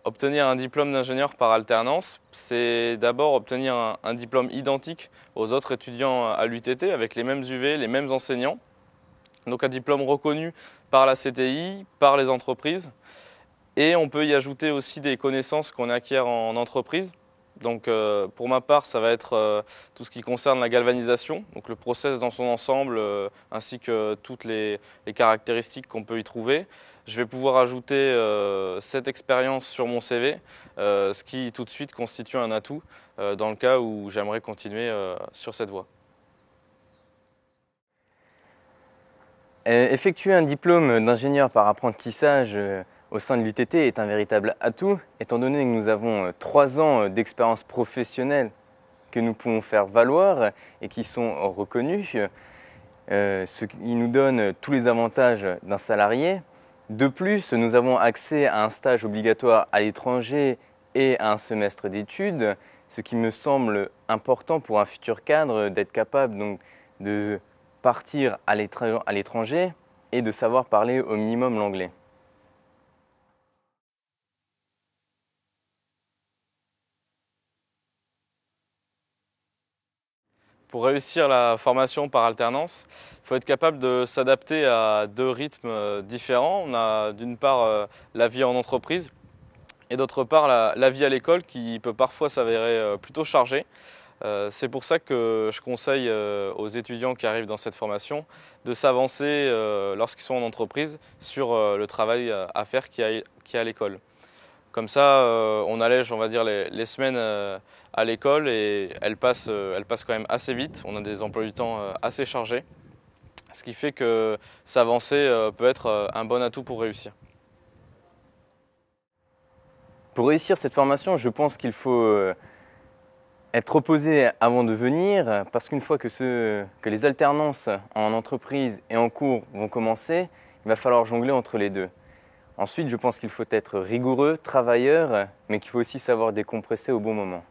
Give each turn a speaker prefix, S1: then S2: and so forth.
S1: Obtenir un diplôme d'ingénieur par alternance, c'est d'abord obtenir un diplôme identique aux autres étudiants à l'UTT avec les mêmes UV, les mêmes enseignants. Donc un diplôme reconnu par la CTI, par les entreprises. Et on peut y ajouter aussi des connaissances qu'on acquiert en entreprise. Donc pour ma part, ça va être tout ce qui concerne la galvanisation, donc le process dans son ensemble, ainsi que toutes les caractéristiques qu'on peut y trouver. Je vais pouvoir ajouter cette expérience sur mon CV, ce qui tout de suite constitue un atout dans le cas où j'aimerais continuer sur cette voie.
S2: Effectuer un diplôme d'ingénieur par apprentissage au sein de l'UTT est un véritable atout, étant donné que nous avons 3 ans d'expérience professionnelle que nous pouvons faire valoir et qui sont reconnus, ce qui nous donne tous les avantages d'un salarié. De plus, nous avons accès à un stage obligatoire à l'étranger et à un semestre d'études, ce qui me semble important pour un futur cadre d'être capable donc, de partir à l'étranger et de savoir parler au minimum l'anglais.
S1: Pour réussir la formation par alternance, il faut être capable de s'adapter à 2 rythmes différents. On a d'une part la vie en entreprise et d'autre part la vie à l'école qui peut parfois s'avérer plutôt chargée. C'est pour ça que je conseille aux étudiants qui arrivent dans cette formation de s'avancer lorsqu'ils sont en entreprise sur le travail à faire qu'il y a à l'école. Comme ça, on allège, on va dire, les semaines à l'école et elles passent quand même assez vite. On a des emplois du temps assez chargés, ce qui fait que s'avancer peut être un bon atout pour réussir.
S2: Pour réussir cette formation, je pense qu'il faut être reposé avant de venir, parce qu'une fois que les alternances en entreprise et en cours vont commencer, il va falloir jongler entre les deux. Ensuite, je pense qu'il faut être rigoureux, travailleur, mais qu'il faut aussi savoir décompresser au bon moment.